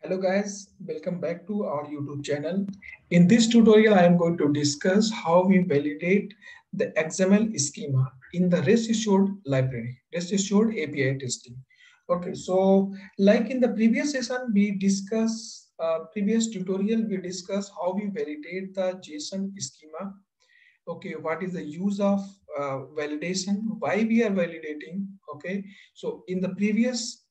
Hello guys, welcome back to our YouTube channel. In this tutorial, I am going to discuss how we validate the XML schema in the REST assured library, REST assured API testing. Okay, so like in the previous session, we discuss previous tutorial, we discuss how we validate the JSON schema. Okay, what is the use of validation, why we are validating. Okay, so in the previous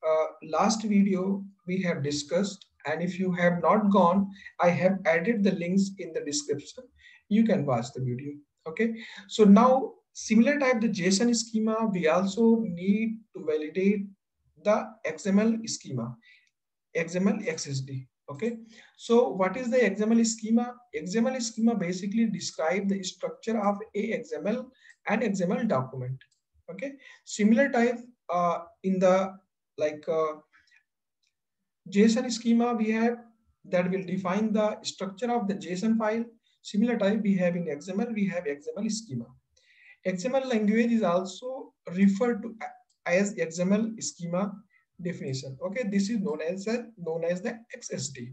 last video we have discussed, and if you have not gone, I have added the links in the description. You can watch the video. Okay, so now similar type the JSON schema, we also need to validate the XML schema, XML XSD. Okay, so what is the XML schema? XML schema basically describe the structure of a XML and XML document. Okay, similar type in the like JSON schema we have that will define the structure of the JSON file. Similar type we have in XML, we have XML schema. XML language is also referred to as XML schema definition. Okay, this is known as the XSD.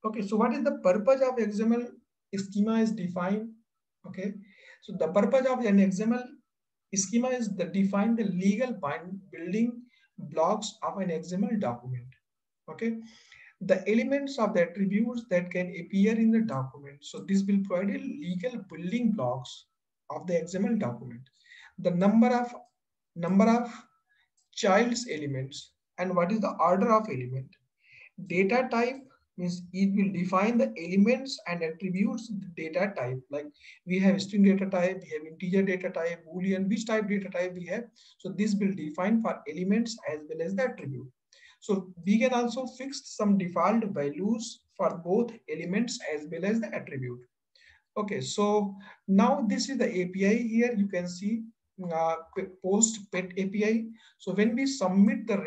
Okay, so what is the purpose of XML schema is defined. Okay, so the purpose of an XML schema is to define the legal building blocks of an XML document. Okay, the elements of the attributes that can appear in the document. So this will provide a legal building blocks of the XML document. The number of child's elements, and what is the order of element. Data type means it will define the elements and attributes the data type. Like we have string data type, we have integer data type, boolean, which type data type we have. So this will define for elements as well as the attribute. So we can also fix some default values for both elements as well as the attribute. Okay, so now this is the API. Here you can see post pet API. So when we submit the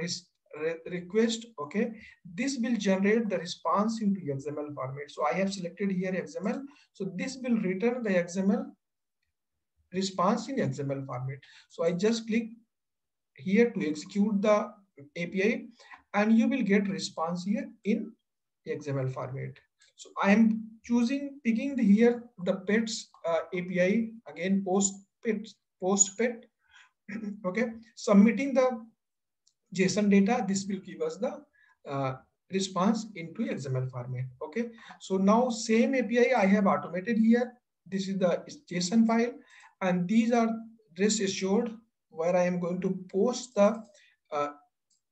request, okay, this will generate the response into XML format. So I have selected here XML. So this will return the XML response in XML format. So I just click here to execute the API, and you will get response here in XML format. So I am picking here the pets API, again post pet. Okay, submitting the JSON data, this will give us the response into XML format. Okay, so now same API I have automated here. This is the JSON file, and these are REST assured where I am going to post the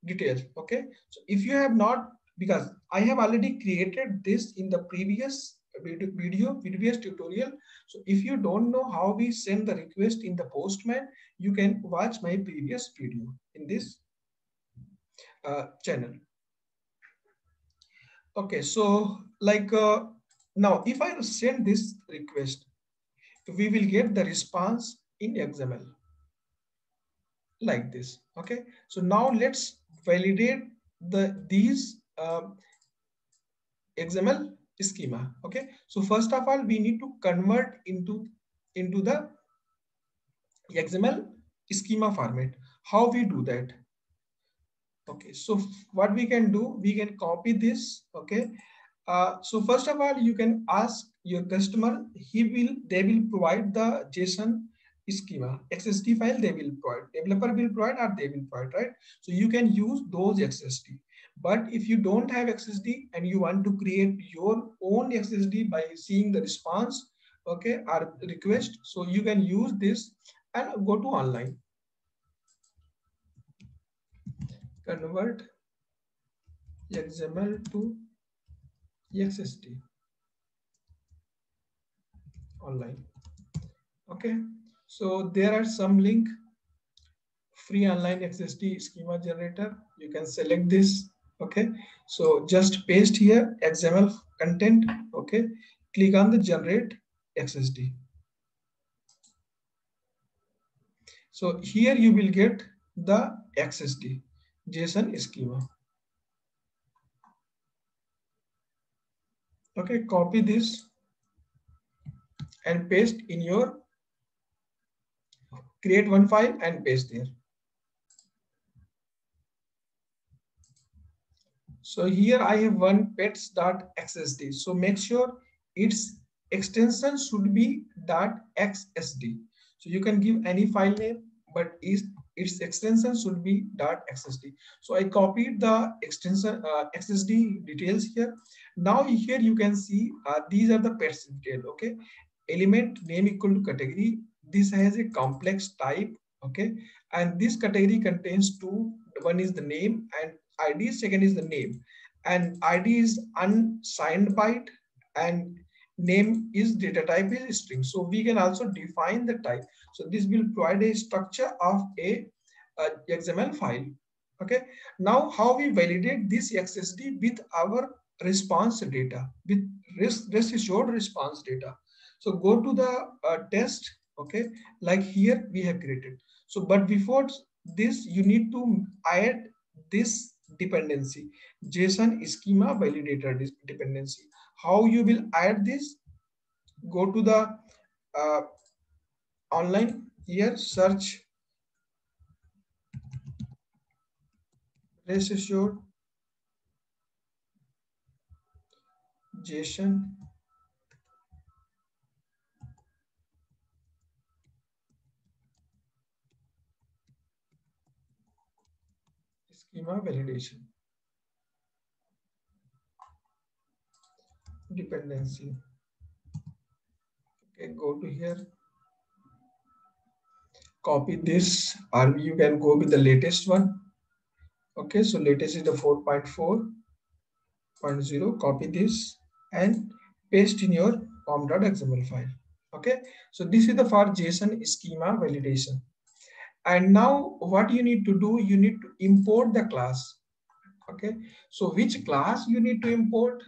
details. Okay, so if you have not, because I have already created this in the previous previous tutorial. So if you don't know how we send the request in the Postman, you can watch my previous video in this channel. Okay, so like now if I send this request, we will get the response in XML like this. Okay, so now let's validate these XML schema. Okay, so first of all we need to convert into the XML schema format. How we do that? Okay, so what we can do, we can copy this. Okay, so first of all, you can ask your customer. They will provide the JSON schema, XSD file. They will provide. Developer will provide, or they will provide, right? So you can use those XSD. But if you don't have XSD and you want to create your own XSD by seeing the response, okay, or request, so you can use this and go to online. Convert XML to XSD online. Okay, so there are some link, free online XSD schema generator. You can select this. Okay, so just paste here XML content. Okay, click on the generate XSD. So here you will get the XSD JSON schema. Okay, copy this and paste in your, create one file and paste there. So here I have one pets.xsd. So make sure its extension should be .xsd. So you can give any file name, but its extension should be .xsd. So I copied the extension xsd details here. Now here you can see these are the pets detail. Okay, element name equal to category. This has a complex type. Okay, and this category contains two. One is the name and id, second is the name, and id is unsigned byte and name is data type is string. So we can also define the type. So this will provide a structure of a xml file. Okay, now how we validate this xsd with our response data, with rest assured response data. So go to the test. Okay, like here we have created. So but before this you need to add this dependency, JSON schema validator dependency. How you will add this? Go to the uh, online, here search rest assured JSON schema validation dependency. Okay, go to here, copy this, or you can go with the latest one. Okay, so latest is the 4.4.0. Copy this and paste in your pom.xml file. Okay, so this is the for JSON schema validation. And now what you need to do, you need to import the class. Okay, so which class you need to import?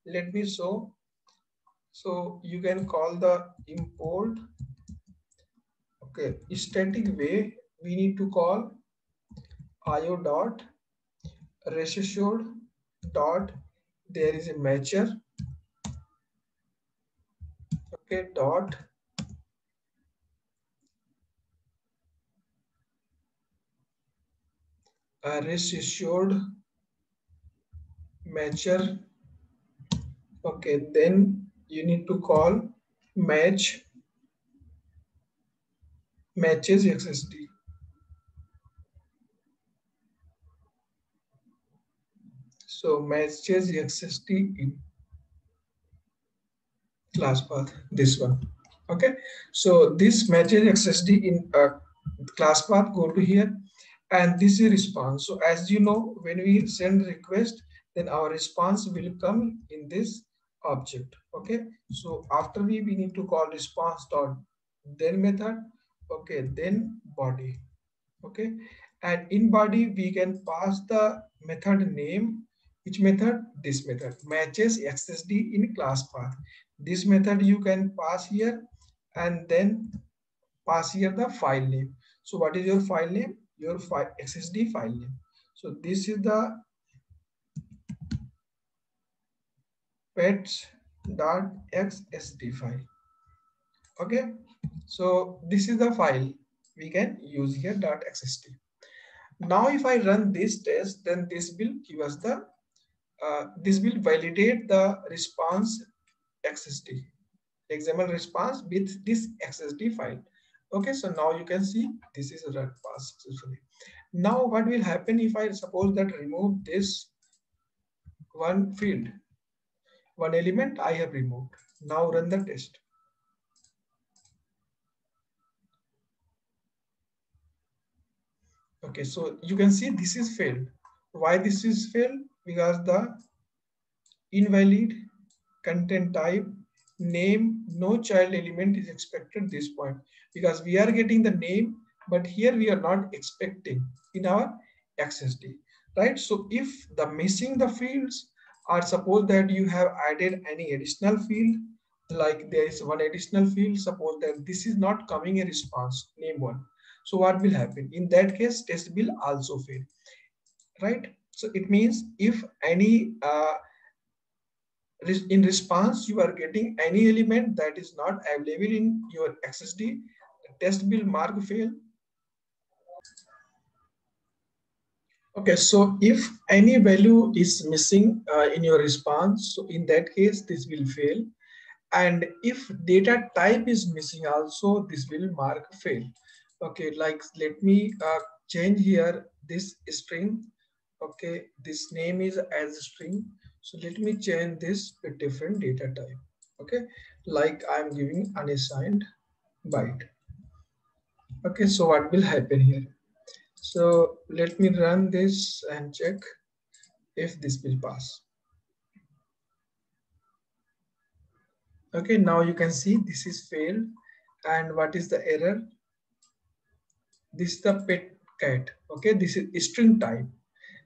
Let me show. So you can call the import. Okay, static way we need to call io dot resassured dot, there is a matcher. Okay, dot rest assured matcher. Okay, then you need to call matches xsd. So matches xsd in class path, this one. Okay, so this matches xsd in class path. Go to here, and this is response. So as you know, when we send request, then our response will come in this object. Okay, so after we need to call response dot then method. Okay, then body. Okay, and in body we can pass the method name. Which method? This method, matches xsd in class path. This method you can pass here, and then pass here the file name. So what is your file name? Your file xsd file name. So this is the pets.xsd file. Okay, so this is the file we can use here .xsd. Now if I run this test, then this will give us the this will validate the response xsd, XML response with this xsd file. Okay, so now you can see this is run pass successfully. Now what will happen if I suppose that remove this one field, one element I have removed. Now run the test. Okay, so you can see this is failed. Why this is failed? Because the invalid content type name, no child element is expected at this point, because we are getting the name, but here we are not expecting in our xsd, right? So if the missing the fields, or suppose that you have added any additional field, like there is one additional field, suppose that this is not coming a response name one. So what will happen in that case? Test will also fail, right? So it means if any in response you are getting any element that is not available in your xsd, test will mark fail. Okay, so if any value is missing in your response, so in that case, this will fail. And if data type is missing also, this will mark fail. Okay, like let me change here this string. Okay, this name is as string. So let me change this to different data type. Okay, like I'm giving unassigned byte. Okay, so what will happen here? So let me run this and check if this will pass. Okay, now you can see this is failed. And what is the error? This is the pet cat. Okay, this is string type.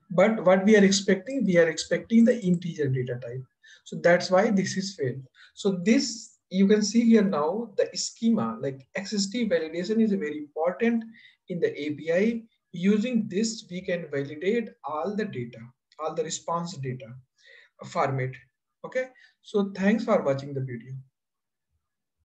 But what we are expecting the integer data type. So that's why this is failed. So this you can see here now the schema like XST validation is very important in the API. Using this, we can validate all the data, all the response data format. Okay, so thanks for watching the video.